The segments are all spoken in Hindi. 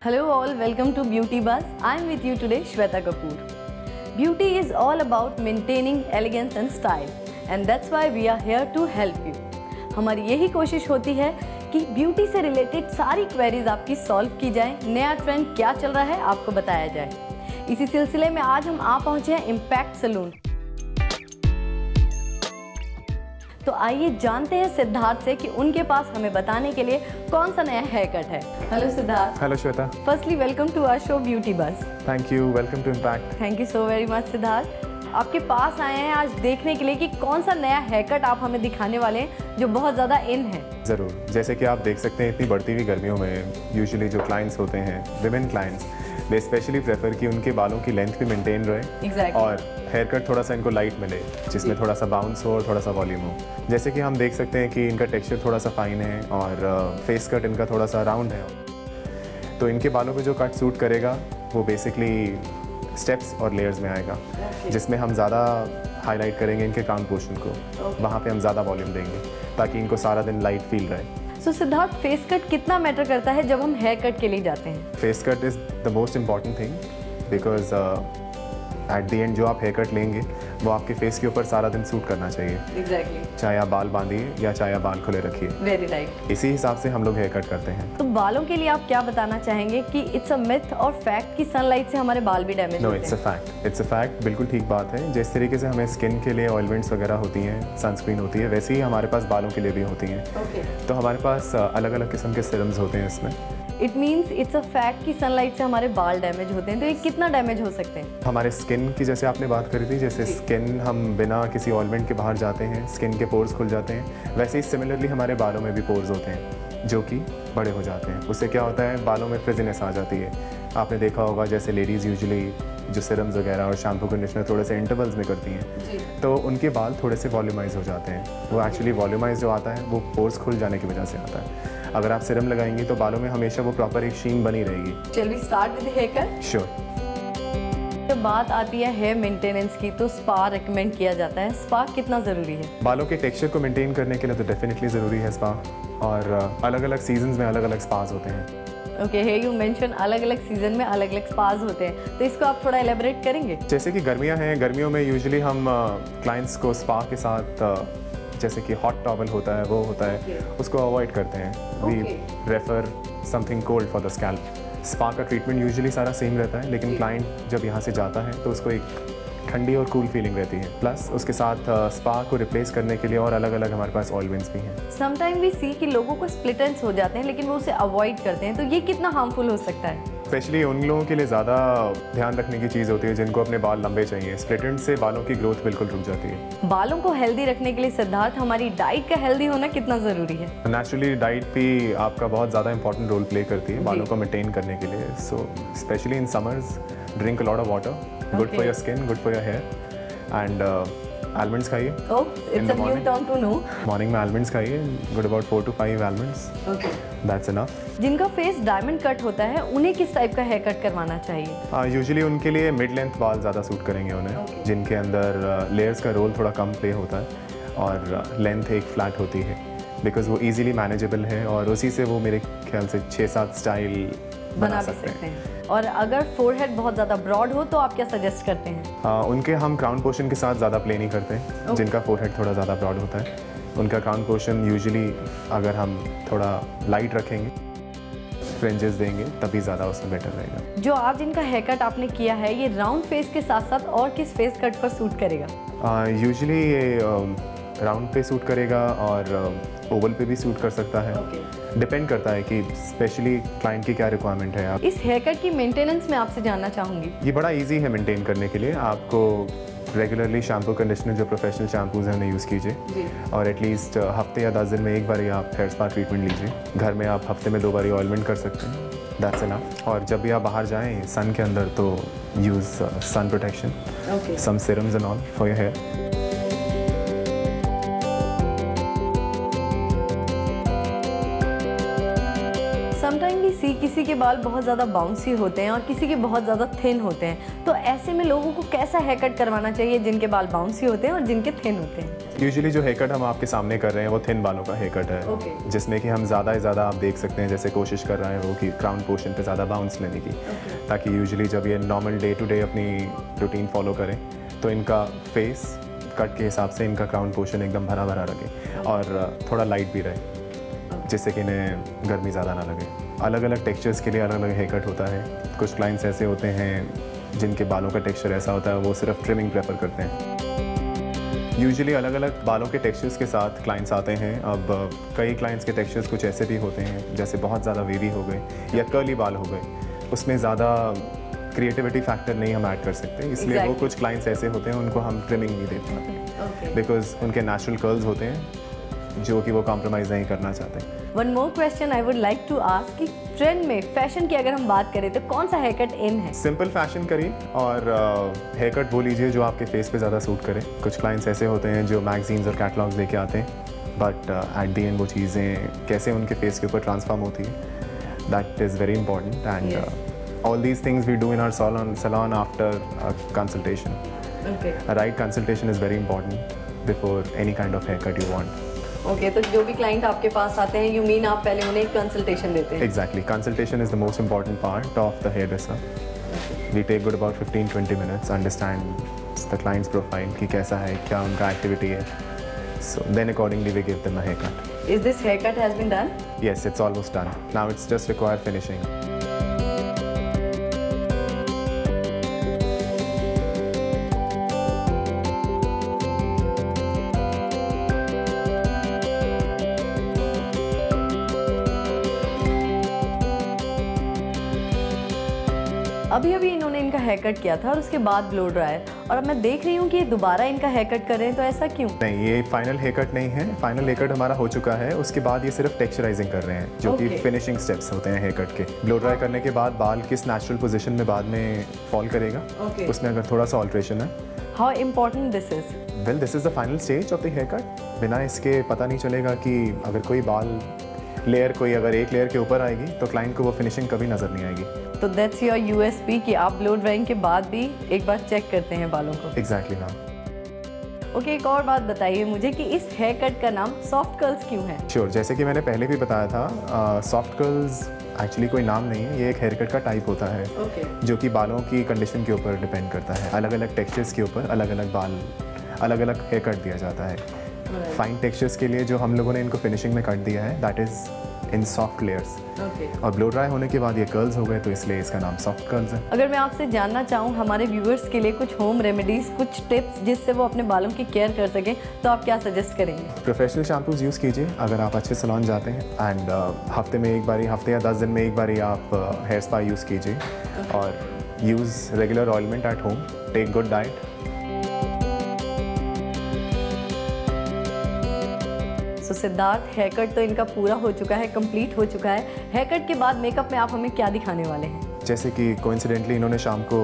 Hello all, welcome to Beauty Buzz. I am with you today, Shweta Kapoor. Beauty is all about maintaining elegance and style, and that's why we are here to help you. हमारी यही कोशिश होती है कि ब्यूटी से रिलेटेड सारी क्वेरीज आपकी सॉल्व की जाए, नया ट्रेंड क्या चल रहा है आपको बताया जाए। इसी सिलसिले में आज हम आ पहुंचे हैं इम्पैक्ट सैलून। तो आइए जानते हैं सिद्धार्थ से कि उनके पास हमें बताने के लिए कौन सा नया हेयर कट है। Hello Siddharth. Hello Shweta. Firstly welcome to our show Beauty Buzz. Thank you, welcome to Impact. Thank you so very much Siddharth. आपके पास आए हैं आज देखने के लिए कि कौन सा नया हेयर कट आप हमें दिखाने वाले हैं जो बहुत ज़्यादा इन है। ज़रूर, जैसे कि आप देख सकते हैं इतनी बढ़ती हुई गर्मियों में यूजुअली जो क्लाइंट्स होते हैं, विमेन क्लाइंट्स, दे स्पेशली प्रेफर कि उनके बालों की लेंथ भी मेंटेन रहे और हेयर कट थोड़ा सा इनको लाइट मिले, जिसमें थोड़ा सा बाउंस हो और थोड़ा सा वॉल्यूम हो। जैसे कि हम देख सकते हैं कि इनका टेक्सचर थोड़ा सा फाइन है और फेस कट इनका थोड़ा सा राउंड है, तो इनके बालों पे जो कट सूट करेगा वो बेसिकली स्टेप्स और लेयर्स में आएगा, जिसमें हम ज़्यादा हाईलाइट करेंगे इनके क्राउन पोर्शन को, वहाँ पे हम ज़्यादा वॉल्यूम देंगे ताकि इनको सारा दिन लाइट फील रहे। सो सिद्धार्थ, फेस कट कितना मैटर करता है जब हम हेयर कट के लिए जाते हैं? Face cut is the most important thing because at the end जो आप हेयर कट लेंगे वो आपके फेस के ऊपर सारा दिन सूट करना चाहिए। Exactly. चाहे आप बाल बांधिए या चाहे आप बाल खुले रखिए। Very right. इसी हिसाब से हम लोग हेयर कट करते हैं। तो बालों के लिए आप क्या बताना चाहेंगे कि इट्स अ मिथ और फैक्ट कि सनलाइट से हमारे बाल भी डैमेज होते हैं? It's a fact, it's a fact, बिल्कुल ठीक बात है। जिस तरीके से हमें स्किन के लिए ऑइलमेंट्स वगैरह होती हैं, सनस्क्रीन होती है, वैसे ही हमारे पास बालों के लिए भी होती हैं। तो हमारे पास अलग अलग किस्म के सीरम्स होते हैं इसमें। It means it's a fact कि सनलाइट से हमारे बाल डैमेज होते हैं, तो ये कितना डैमेज हो सकते हैं? हमारे स्किन की जैसे आपने बात करी थी, जैसे स्किन हम बिना किसी ऑइलमेंट के बाहर जाते हैं, स्किन के पोर्स खुल जाते हैं, वैसे ही सिमिलरली हमारे बालों में भी पोर्स होते हैं जो कि बड़े हो जाते हैं। उससे क्या होता है, बालों में फ्रिजीनेस आ जाती है। आपने देखा होगा जैसे लेडीज़ यूजुअली जो सीरम्स वगैरह और शैम्पू कंडीशनर थोड़े से इंटरवल्स में करती हैं, तो उनके बाल थोड़े से वॉल्यूमाइज हो जाते हैं। वो एक्चुअली वॉल्यूमाइज जो आता है वो पोर्स खुल जाने की वजह से आता है। अगर आप सीरम लगाएंगी तो बालों में हमेशा वो प्रॉपर एक शीन बनी रहेगी। चल we start with hair cut. Sure. जब बात आती है हेयर मेंटेनेंस की तो स्पा रेकमेंड किया जाता है। स्पा कितना ज़रूरी है? बालों के टेक्सचर को मेंटेन करने के लिए तो डेफिनेटली ज़रूरी है स्पा, और अलग अलग सीजन्स में अलग अलग स्पास होते हैं। ओके, हे यू मेंशन अलग अलग सीजन में अलग अलग स्पास होते हैं, तो इसको आप थोड़ा एलेबोरेट करेंगे? जैसे कि गर्मियाँ हैं, गर्मियों में यूजुअली हम क्लाइंट्स को स्पा के साथ जैसे कि हॉट टॉवल होता है, वो होता है, उसको अवॉइड करते हैं। We refer something cold for the scalp. Spa का ट्रीटमेंट यूजुअली सारा सेम रहता है, लेकिन क्लाइंट जब यहाँ से जाता है तो उसको एक ठंडी और कूल फीलिंग रहती है। प्लस उसके साथ स्पा को रिप्लेस करने के लिए और अलग अलग हमारे पास ऑइलमेंट्स भी हैं। समटाइम वी सी कि लोगों को स्प्लिट एंड्स हो जाते हैं, लेकिन वो उसे अवॉइड करते हैं, तो ये कितना हार्मफुल हो सकता है? स्पेशली उन लोगों के लिए ज़्यादा ध्यान रखने की चीज़ होती है जिनको अपने बाल लंबे चाहिए। स्प्लिट एंड से बालों की ग्रोथ बिल्कुल रुक जाती है। बालों को हेल्दी रखने के लिए सिद्धार्थ, हमारी डाइट का हेल्दी होना कितना ज़रूरी है? नेचुरली डाइट भी आपका बहुत ज़्यादा इंपॉर्टेंट रोल प्ले करती है बालों को मेंटेन करने के लिए। So specially in summers, drink a lot of water, good for your skin, good for your hair, and almonds खाइए। मॉर्निंग में आलमंड्स खाइए, good about 4 to 5 almonds, that's enough. जिनका फेस डायमंड कट होता है उन्हें किस टाइप का हेयर कट करवाना चाहिए? यूजुअली उनके लिए मिड लेंथ बाल ज़्यादा सूट करेंगे उन्हें, जिनके अंदर लेयर्स का रोल थोड़ा कम प्ले होता है और लेंथ एक फ्लैट होती है, बिकॉज वो ईजिली मैनेजेबल है और उसी से वो मेरे ख्याल से 6-7 स्टाइल बना सकते हैं। और अगर फोरहेड बहुत ज़्यादा ब्रॉड हो तो आप क्या सजेस्ट करते हैं? उनके हम क्राउन पोर्शन के साथ ज़्यादा प्ले नहीं करते हैं। जिनका फोरहेड थोड़ा ज़्यादा ब्रॉड होता है उनका क्राउन पोर्शन यूजुअली अगर हम थोड़ा लाइट रखेंगे, फ्रिंजेस देंगे, तभी ज़्यादा उसमें बेटर रहेगा। जो आज जिनका हेयर कट आपने किया है, ये राउंड फेस के साथ साथ और किस फेस कट पर सूट करेगा? यूजुअली ये राउंड पे सूट करेगा और ओवल पे भी सूट कर सकता है। डिपेंड करता है कि स्पेशली क्लाइंट की क्या रिक्वायरमेंट है। इस हेयर कट की मेंटेनेंस में आपसे जानना चाहूँगी। ये बड़ा इजी है मेंटेन करने के लिए। आपको रेगुलरली शैम्पू कंडीशनर, जो प्रोफेशनल शैम्पूज हैं, उन्हें यूज़ कीजिए और एटलीस्ट हफ्ते या 10 दिन में एक बार आप हेयर स्पा ट्रीटमेंट लीजिए। घर में आप हफ्ते में 2 बार ऑयलमेंट कर सकते हैं, दैट्स इनफ। और जब भी आप बाहर जाएँ सन के अंदर तो use sun protection, some serums and all for your hair. Sometime भी सी किसी के बाल बहुत ज़्यादा बाउंसी होते हैं और किसी के बहुत ज़्यादा थिन होते हैं, तो ऐसे में लोगों को कैसा हेयर कट करवाना चाहिए जिनके बाल बाउंसी होते हैं और जिनके थिन होते हैं? यूजुअली जो हेयर कट हम आपके सामने कर रहे हैं वो थिन बालों का हेयर कट है, जिसमें कि हम ज़्यादा से ज़्यादा आप देख सकते हैं जैसे कोशिश कर रहे हैं वो कि क्राउन पोर्शन पे ज़्यादा बाउंस लेने की, ताकि यूजुअली जब ये नॉर्मल डे टू डे अपनी रूटीन फॉलो करें तो इनका फेस कट के हिसाब से इनका क्राउन पोर्शन एकदम भरा भरा लगे और थोड़ा लाइट भी रहे, जिससे कि इन्हें गर्मी ज़्यादा ना लगे। अलग अलग टेक्सचर्स के लिए अलग अलग हेयर कट होता है। कुछ क्लाइंट्स ऐसे होते हैं जिनके बालों का टेक्सचर ऐसा होता है वो सिर्फ ट्रिमिंग प्रेफर करते हैं। यूजुअली अलग अलग बालों के टेक्सचर्स के साथ क्लाइंट्स आते हैं। अब कई क्लाइंट्स के टेक्सचर्स कुछ ऐसे भी होते हैं जैसे बहुत ज़्यादा वेवी हो गए या कर्ली बाल हो गए, उसमें ज़्यादा क्रिएटिविटी फैक्टर नहीं हम ऐड कर सकते, इसलिए वो कुछ क्लाइंट्स ऐसे होते हैं उनको हम ट्रिमिंग नहीं दे पाते, बिकॉज उनके नेचुरल कर्ल्स होते हैं जो कि वो कॉम्प्रोमाइज़ नहीं करना चाहते। One more question I would like to ask कि ट्रेंड में फैशन की अगर हम बात करें तो कौन सा हेयर कट इन है? सिंपल फैशन करिए और हेयर कट वो लीजिए जो आपके फेस पे ज़्यादा सूट करे। कुछ क्लाइंट्स ऐसे होते हैं जो मैगजीन्स और कैटलॉग्स लेके आते हैं, बट एट दी एंड वो चीज़ें कैसे उनके फेस के ऊपर ट्रांसफॉर्म होती है, that is very important and all these things we do in our salon after a consultation. Okay. A right consultation is very important before any kind of haircut you want. Okay, तो जो भी client आपके पास आते हैं, you mean आप पहले उन्हें consultation देते हैं? Exactly. Consultation is the most important part of the hairdresser. Okay. We take good about 15-20 minutes, understand the client's profile कि कैसा है, क्या उनका activity है. So then accordingly we give them a haircut. Is this haircut has been done? Yes, it's almost done. Now it's just required finishing. अभी अभी इन्होंने इनका हेयर कट किया था और उसके बाद ब्लो ड्रायर, और अब मैं देख रही हूँ कि ये दोबारा इनका हेयर कट कर रहे हैं, तो ऐसा क्यों? नहीं, ये फाइनल हेयर कट नहीं है। फाइनल हेयर कट हमारा हो चुका है, उसके बाद ये सिर्फ टेक्सचराइजिंग कर रहे हैं, जो कि फिनिशिंग स्टेप्स होते हैं हेयर कट के। ब्लो ड्राई करने के बाद बाल किस नेचुरल पोजीशन में बाद में फॉल करेगा, उसमें अगर थोड़ा सा ऑल्ट्रेशन है। How important this is? Well, this is the final stage of the hair cut. बिना इसके पता नहीं चलेगा कि अगर कोई बाल लेयर कोई अगर एक लेयर के ऊपर आएगी तो क्लाइंट को वो फिनिशिंग कभी नजर नहीं आएगी। तो दैट्स योर यूएसपी कि आप ब्लो ड्राइंग के बाद भी एक बार चेक करते हैं बालों को। Exactly ma'am. ओके, एक और बात बताइए मुझे कि इस हेयर कट का नाम सॉफ्ट कर्ल्स क्यों है? श्योर, जैसे कि मैंने पहले भी बताया था, सॉफ्ट कर्ल्स एक्चुअली कोई नाम नहीं है, ये एक हेयर कट का टाइप होता है जो कि बालों की कंडीशन के ऊपर डिपेंड करता है। अलग अलग टेक्सचर्स के ऊपर अलग अलग बाल अलग अलग हेयर कट दिया जाता है। फाइन टेक्सचर्स के लिए जो हम लोगों ने इनको फिनिशिंग में कट दिया है that is in soft layers, और ब्लो ड्राई होने के बाद ये कर्ल्स हो गए तो इसलिए इसका नाम सॉफ्ट कर्ल्स है। अगर मैं आपसे जानना चाहूँ हमारे व्यूअर्स के लिए कुछ होम रेमेडीज, कुछ टिप्स जिससे वो अपने बालों की केयर कर सकें, तो आप क्या सजेस्ट करेंगे? प्रोफेशनल शैम्पूज यूज़ कीजिए अगर आप अच्छे सैलून जाते हैं, एंड हफ्ते में एक बारी, हफ्ते या 10 दिन में एक बारी आप हेयर स्पा यूज़ कीजिए, और use regular ointment at home, take good diet. तो सिद्धार्थ, हेयर कट तो इनका पूरा हो चुका है, कंप्लीट हो चुका है। हेयर कट के बाद मेकअप में आप हमें क्या दिखाने वाले हैं? जैसे कि कोइंसिडेंटली इन्होंने शाम को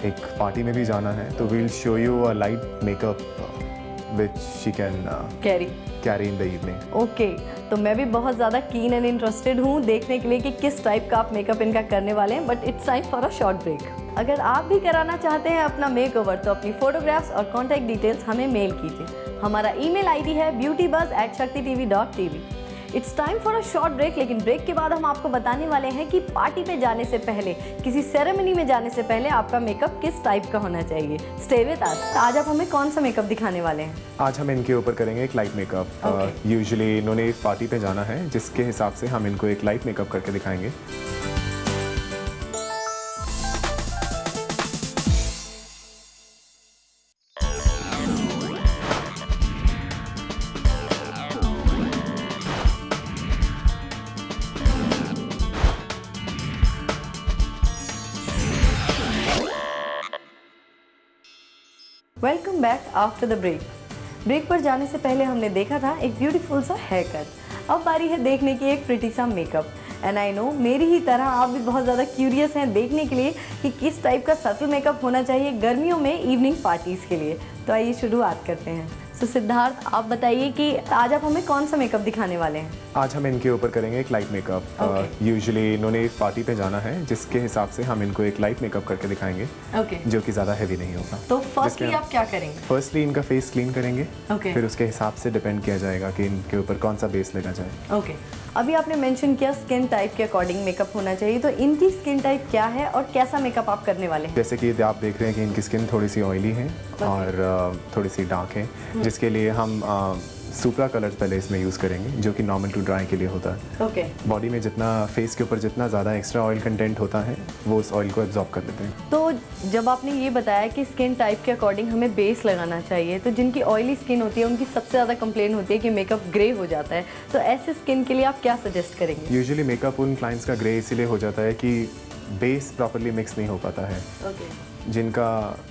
एक पार्टी में भी जाना है, तो we'll show you a light makeup which she can carry in the evening. Okay, तो मैं भी बहुत ज़्यादा कीन एंड इंटरेस्टेड हूँ देखने के लिए कि किस टाइप का आप मेकअप इनका करने वाले हैं, but it's time for a short break. अगर आप भी कराना चाहते हैं अपना मेकओवर तो अपनी फोटोग्राफ्स और कॉन्टैक्ट डिटेल्स हमें मेल कीजिए। हमारा ईमेल आईडी है beautybuzz@shaktitv.tv। It's time for a short break, लेकिन ब्रेक के बाद हम आपको बताने वाले हैं कि पार्टी पे जाने से पहले, किसी सेरेमनी में जाने से पहले आपका मेकअप किस टाइप का होना चाहिए। Stay with us. आज आप हमें कौन सा मेकअप दिखाने वाले हैं? आज हम इनके ऊपर करेंगे एक लाइट मेकअप। यूजुअली इन्होंने एक पार्टी पे जाना है, जिसके हिसाब से हम इनको एक लाइट मेकअप करके दिखाएंगे। Welcome back after the break. Break पर जाने से पहले हमने देखा था एक ब्यूटीफुल सा हेयर कट। अब बारी है देखने की एक प्रिटी सा मेकअप। एंड आई नो मेरी ही तरह आप भी बहुत ज़्यादा क्यूरियस हैं देखने के लिए कि किस टाइप का सटल मेकअप होना चाहिए गर्मियों में इवनिंग पार्टीज़ के लिए। तो आइए शुरुआत करते हैं। तो सिद्धार्थ, आप बताइए कि आज आप हमें कौन सा मेकअप दिखाने वाले हैं? आज हम इनके ऊपर करेंगे एक लाइट मेकअप। यूजुअली इन्होंने एक पार्टी पे जाना है, जिसके हिसाब से हम इनको एक लाइट मेकअप करके दिखाएंगे, जो कि ज़्यादा हैवी नहीं होगा। तो फर्स्टली आप क्या करेंगे? फर्स्टली इनका फेस क्लीन करेंगे, फिर उसके हिसाब से डिपेंड किया जाएगा कि इनके ऊपर कौन सा बेस लगा जाए। ओके, अभी आपने मेंशन किया स्किन टाइप के अकॉर्डिंग मेकअप होना चाहिए, तो इनकी स्किन टाइप क्या है और कैसा मेकअप आप करने वाले हैं? जैसे कि आप देख रहे हैं कि इनकी स्किन थोड़ी सी ऑयली है और थोड़ी सी डार्क है, जिसके लिए हम सुपरा कलर्स पहले इसमें यूज़ करेंगे, जो कि नॉर्मल टू ड्राई के लिए होता है। ओके। बॉडी में जितना, फेस के ऊपर जितना ज़्यादा एक्स्ट्रा ऑयल कंटेंट होता है, वो उस ऑयल को एब्जॉर्ब कर लेते हैं। तो जब आपने ये बताया कि स्किन टाइप के अकॉर्डिंग हमें बेस लगाना चाहिए, तो जिनकी ऑयली स्किन होती है उनकी सबसे ज़्यादा कंप्लेन होती है कि मेकअप ग्रे हो जाता है, तो ऐसे स्किन के लिए आप क्या सजेस्ट करेंगे? यूजुअली मेकअप उन क्लाइंट्स का ग्रे इसीलिए हो जाता है कि बेस प्रॉपरली मिक्स नहीं हो पाता है। जिनका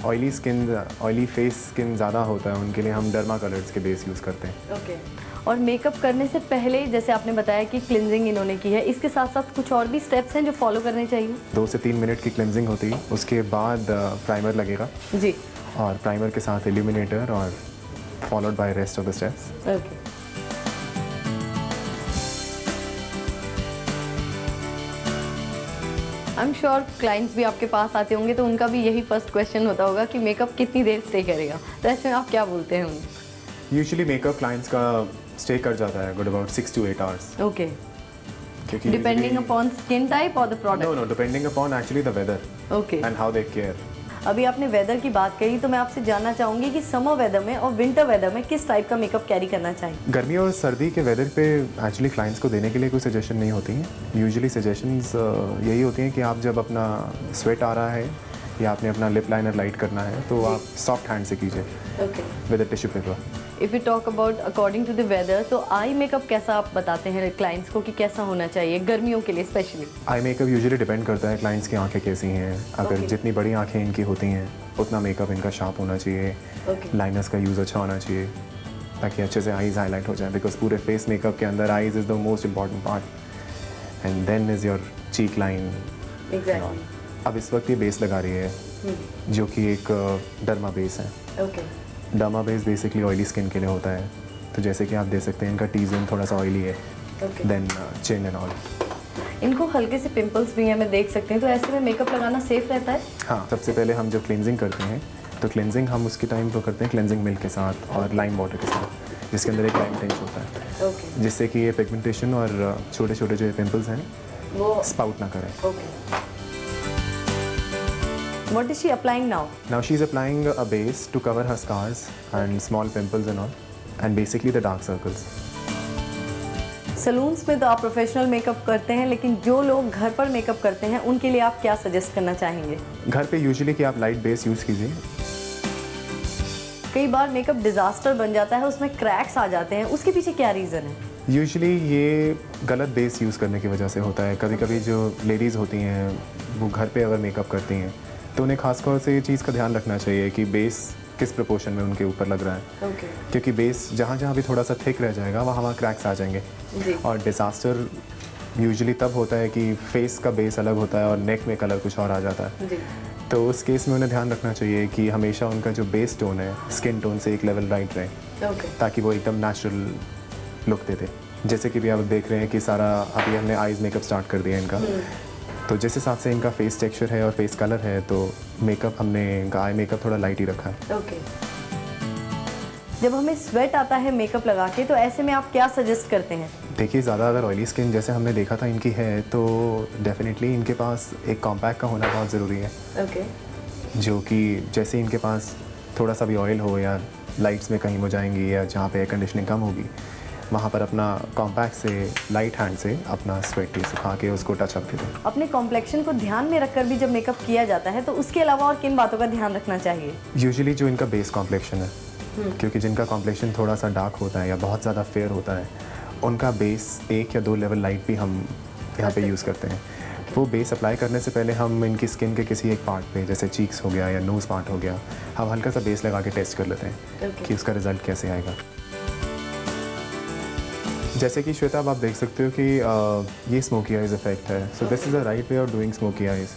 oily skin, oily face skin ज़्यादा होता है, उनके लिए हम डर्मा कलर्स के बेस यूज़ करते हैं। और मेकअप करने से पहले जैसे आपने बताया कि क्लिनजिंग इन्होंने की है, इसके साथ साथ कुछ और भी स्टेप्स हैं जो फॉलो करने चाहिए? 2 से 3 मिनट की क्लिनजिंग होती है, उसके बाद प्राइमर लगेगा जी, और प्राइमर के साथ इल्यूमिनेटर और followed by rest of the steps. Okay. I am sure clients भी आपके पास आते होंगे तो उनका भी यही फर्स्ट क्वेश्चन होता होगा कि मेकअप कितनी देर स्टे करेगा, तो ऐसे में आप क्या बोलते हैं उन्हें? यूजुअली मेकअप क्लाइंट्स का स्टे कर जाता है good about 6 to 8 hours. Okay, depending upon skin type और the product? No, depending upon actually the weather okay and how they care. अभी आपने वेदर की बात करी, तो मैं आपसे जानना चाहूँगी कि समर वेदर में और विंटर वेदर में किस टाइप का मेकअप कैरी करना चाहिए? गर्मी और सर्दी के वेदर पे एक्चुअली क्लाइंट्स को देने के लिए कोई सजेशन नहीं होती हैं। यूजुअली सजेशंस यही होती हैं कि आप जब अपना स्वेट आ रहा है या आपने अपना लिप लाइनर लाइट करना है, तो आप सॉफ्ट हैंड से कीजिए with a tissue paper. If you talk about according to the weather, तो आई मेकअप कैसा आप बताते हैं क्लाइंट्स को कि कैसा होना चाहिए गर्मियों के लिए specially? Eye makeup usually depend करता है क्लाइंट्स की आंखें कैसी हैं। अगर जितनी बड़ी आंखें इनकी होती हैं, उतना मेकअप इनका शार्प होना चाहिए। लाइनर्स का यूज़ अच्छा होना चाहिए ताकि अच्छे से आईज हाईलाइट हो जाए, बिकॉज पूरे फेस मेकअप के अंदर eyes is the most important part and then is your cheek line. अब इस वक्त ये बेस लगा रही है, जो कि एक डर्मा बेस है। Derma base basically oily skin के लिए होता है, तो जैसे कि आप देख सकते हैं इनका टी जोन थोड़ा सा ऑयली है, देन चिन एंड ऑल। इनको हल्के से पिंपल्स भी हैं, मैं देख सकते हैं, तो ऐसे में मेकअप लगाना सेफ रहता है? हाँ, सबसे पहले हम जो क्लिनजिंग करते हैं, तो क्लिनजिंग हम उसके टाइम पर करते हैं क्लिनजिंग मिल्क के साथ और लाइम वाटर के साथ, जिसके अंदर एक लाइम टिंच होता है, जिससे कि ये पिगमेंटेशन और छोटे छोटे जो पिंपल्स हैं वो स्पाउट ना करें। What is she applying now? Now she's applying a base to cover her scars and small pimples and all, and basically the dark circles. Salons में तो आप प्रोफेशनल मेकअप करते हैं, लेकिन जो लोग घर पर मेकअप करते हैं उनके लिए आप क्या सजेस्ट करना चाहेंगे? घर पे यूजुअली कि आप लाइट बेस यूज़ कीजिए। कई बार मेकअप डिजास्टर बन जाता है, उसमें क्रैक्स आ जाते हैं, उसके पीछे क्या रीज़न है? यूजुअली ये गलत बेस यूज़ करने की वजह से होता है। कभी कभी जो लेडीज़ होती हैं वो घर पे अगर मेकअप करती हैं, तो उन्हें खासतौर से ये चीज़ का ध्यान रखना चाहिए कि बेस किस प्रोपोर्शन में उनके ऊपर लग रहा है। क्योंकि बेस जहाँ जहाँ भी थोड़ा सा थिक रह जाएगा, वहाँ क्रैक्स आ जाएंगे। और डिज़ास्टर यूजुअली तब होता है कि फेस का बेस अलग होता है और नेक में कलर कुछ और आ जाता है। तो उस केस में उन्हें ध्यान रखना चाहिए कि हमेशा उनका जो बेस टोन है स्किन टोन से एक लेवल राइट रहे, ताकि वो एकदम नेचुरल लुक देते। जैसे कि भी आप देख रहे हैं कि सारा अभी हमने आईज मेकअप स्टार्ट कर दिया इनका, तो जिस हिसाब से इनका फेस टेक्सचर है और फेस कलर है, तो मेकअप हमने इनका आई मेकअप थोड़ा लाइट ही रखा है। जब हमें स्वेट आता है मेकअप लगा के, तो ऐसे में आप क्या सजेस्ट करते हैं? देखिए, ज़्यादा अगर ऑयली स्किन जैसे हमने देखा था इनकी है, तो डेफिनेटली इनके पास एक कॉम्पैक्ट का होना बहुत ज़रूरी है। जो कि जैसे इनके पास थोड़ा सा भी ऑयल हो या लाइट्स में कहीं हो जाएंगी या जहाँ पे एयर कंडीशनिंग कम होगी, वहाँ पर अपना कॉम्पैक्ट से लाइट हैंड से अपना स्वेट सुखा के उसको टच अप दें। अपने कॉम्प्लेक्शन को ध्यान में रखकर भी जब मेकअप किया जाता है, तो उसके अलावा और किन बातों का ध्यान रखना चाहिए? यूजुअली जो इनका बेस कॉम्प्लेक्शन है, क्योंकि जिनका कॉम्प्लेक्शन थोड़ा सा डार्क होता है या बहुत ज़्यादा फेयर होता है, उनका बेस 1 या 2 लेवल लाइट भी हम यहाँ पे यूज़ करते हैं। वो बेस अप्लाई करने से पहले हम इनकी स्किन के किसी एक पार्ट पे, जैसे चीक्स हो गया या नोज़ पार्ट हो गया, हम हल्का सा बेस लगा के टेस्ट कर लेते हैं कि उसका रिजल्ट कैसे आएगा। जैसे कि श्वेता, अब आप देख सकते हो कि ये स्मोकी आइज इफेक्ट है। So this is a right way of doing smoky eyes,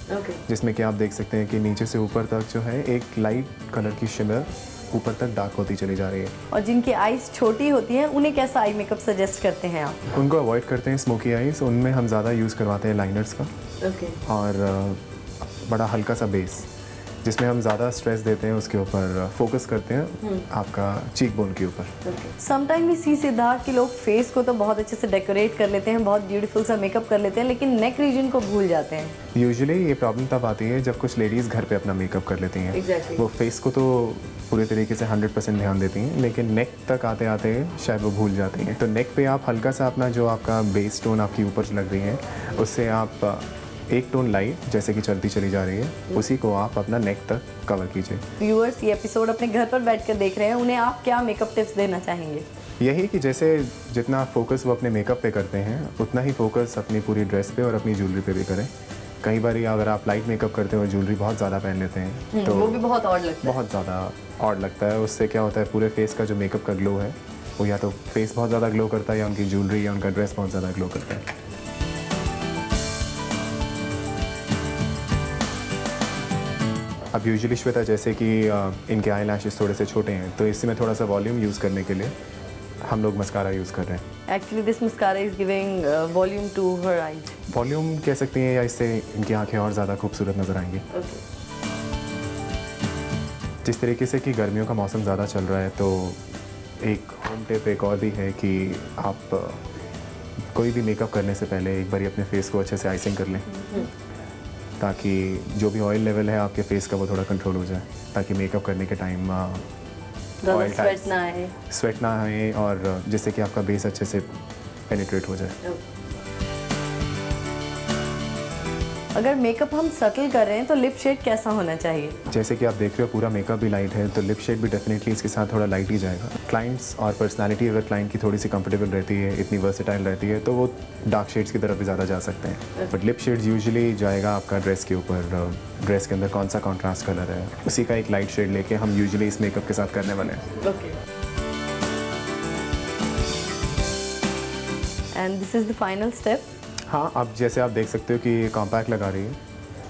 जिसमें कि आप देख सकते हैं कि नीचे से ऊपर तक जो है एक लाइट कलर की शिमर ऊपर तक डार्क होती चली जा रही है। और जिनकी आईज छोटी होती हैं उन्हें कैसा आई मेकअप सजेस्ट करते हैं आप? उनको अवॉइड करते हैं स्मोकी आईज, उनमें हम ज़्यादा यूज़ करवाते हैं लाइनर्स का। और बड़ा हल्का सा बेस जिसमें हम ज़्यादा स्ट्रेस देते हैं, उसके ऊपर फोकस करते हैं आपका चीक बोन के ऊपर। समटाइम वी सी सिद्धार्थ कि लोग फेस को तो बहुत अच्छे से डेकोरेट कर लेते हैं, बहुत ब्यूटीफुल सा मेकअप कर लेते हैं, लेकिन नेक रीजन को भूल जाते हैं। यूजुअली ये प्रॉब्लम तब आती है जब कुछ लेडीज़ घर पे अपना मेकअप कर लेती हैं। वो फेस को तो पूरे तरीके से 100% ध्यान देती हैं, लेकिन नेक तक आते आते शायद वो भूल जाती हैं। तो नेक पे आप हल्का सा अपना जो आपका बेस टोन आपकी ऊपर लग रही है, उससे आप एक टोन लाइट जैसे कि चलती चली जा रही है, उसी को आप अपना नेक तक कवर कीजिए। व्यूअर्स ये एपिसोड अपने घर पर बैठकर देख रहे हैं, उन्हें आप क्या मेकअप टिप्स देना चाहेंगे? यही कि जैसे जितना फोकस वो अपने मेकअप पे करते हैं, उतना ही फोकस अपनी पूरी ड्रेस पे और अपनी ज्वेलरी पे भी करें। कई बार अगर आप लाइट मेकअप करते हो और ज्वेलरी बहुत ज़्यादा पहन लेते हैं तो वो भी बहुत ऑड लगता है। बहुत ज़्यादा ऑड लगता है। उससे क्या होता है, पूरे फेस का जो मेकअप का ग्लो है वो या तो फेस बहुत ज़्यादा ग्लो करता है या उनकी ज्वेलरी या उनका ड्रेस बहुत ज़्यादा ग्लो करता है। अब यूजुअली श्वेता जैसे कि इनके आई लैशेस थोड़े से छोटे हैं, तो इसमें थोड़ा सा वॉल्यूम यूज़ करने के लिए हम लोग मस्कारा यूज़ कर रहे हैं। Actually this mascara is giving volume to her eyes. Volume कह सकती हैं, या इससे इनकी आंखें और ज़्यादा खूबसूरत नज़र आएंगी। जिस तरीके से कि गर्मियों का मौसम ज़्यादा चल रहा है, तो एक होम टिप एक और भी है कि आप कोई भी मेकअप करने से पहले एक बार अपने फेस को अच्छे से आइसिंग कर लें, ताकि जो भी ऑयल लेवल है आपके फेस का वो थोड़ा कंट्रोल हो जाए, ताकि मेकअप करने के टाइम ऑयल स्वेट ना आए और जिससे कि आपका बेस अच्छे से पेनिट्रेट हो जाए। अगर मेकअप हम सटल कर रहे हैं तो लिप शेड कैसा होना चाहिए? जैसे कि आप देख रहे हो पूरा मेकअप भी लाइट है, तो लिप शेड भी डेफिनेटली इसके साथ थोड़ा लाइट ही जाएगा। क्लाइंट्स और पर्सनालिटी अगर क्लाइंट की थोड़ी सी कंफर्टेबल रहती है, इतनी वर्सेटाइल रहती है, तो वो डार्क शेड्स की तरफ भी ज़्यादा जा सकते हैं। बट लिप शेड्स यूजुअली जाएगा आपका ड्रेस के ऊपर, ड्रेस के अंदर कौन सा कॉन्ट्रास्ट कलर है, उसी का एक लाइट शेड लेके हम यूजुअली इस मेकअप के साथ करने वाले हैं। And this is the final step. हाँ, अब जैसे आप देख सकते हो कि ये कॉम्पैक्ट लगा रही है,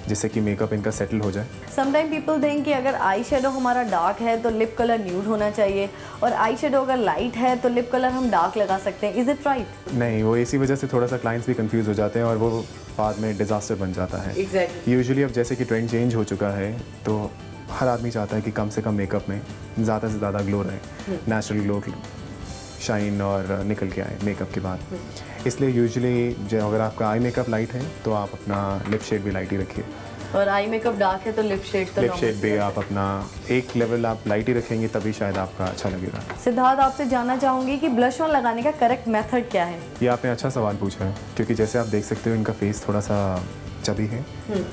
जिससे कि मेकअप इनका सेटल हो जाए। समटाइम पीपल थिंक कि अगर आई शेडो हमारा डार्क है तो लिप कलर न्यूड होना चाहिए, और आई शेडो अगर लाइट है तो लिप कलर हम डार्क लगा सकते हैं। Is it right? नहीं, वो इसी वजह से थोड़ा सा क्लाइंट्स भी कंफ्यूज हो जाते हैं और वो बाद में डिजास्टर बन जाता है। यूजुअली अब जैसे कि ट्रेंड चेंज हो चुका है, तो हर आदमी चाहता है कि कम से कम मेकअप में ज़्यादा से ज़्यादा ग्लो रहे, नेचुरल ग्लो, शाइन और निकल के आए मेकअप के बाद। इसलिए यूजुअली अगर आपका आई मेकअप लाइट है तो आप अपना लिप शेड भी लाइट ही रखिए, और आई मेकअप डार्क है तो लिप शेड भी आप अपना एक लेवल आप लाइट ही रखेंगे, तभी शायद आपका अच्छा लगेगा। सिद्धार्थ, आपसे जानना चाहूँगी कि ब्लश ऑन लगाने का करेक्ट मेथड क्या है? ये आपने अच्छा सवाल पूछा है, क्योंकि जैसे आप देख सकते हो इनका फेस थोड़ा सा चबी है,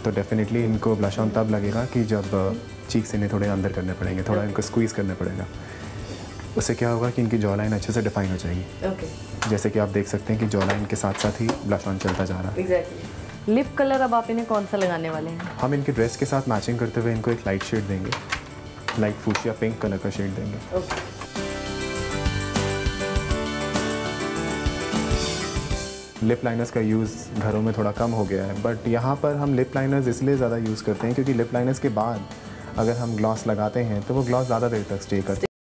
तो डेफिनेटली इनको ब्लश ऑन तब लगेगा कि जब चीक से इन्हें थोड़े अंदर करने पड़ेंगे, थोड़ा इनको स्क्वीज़ करने पड़ेगा। उससे क्या होगा कि इनकी जॉ लाइन अच्छे से डिफाइन हो जाएगी। जैसे कि आप देख सकते हैं कि जॉ लाइन के साथ साथ ही ब्लश ऑन चलता जा रहा है। लिप कलर अब आप इन्हें कौन सा लगाने वाले हैं? हम इनके ड्रेस के साथ मैचिंग करते हुए इनको एक लाइट शेड देंगे, लाइट फूशिया पिंक कलर का शेड देंगे। लिप लाइनर्स का यूज़ घरों में थोड़ा कम हो गया है, बट यहाँ पर हम लिप लाइनर्स इसलिए ज़्यादा यूज़ करते हैं क्योंकि लिप लाइनर्स के बाद अगर हम ग्लॉस लगाते हैं तो वो ग्लॉस ज़्यादा देर तक स्टे करते हैं।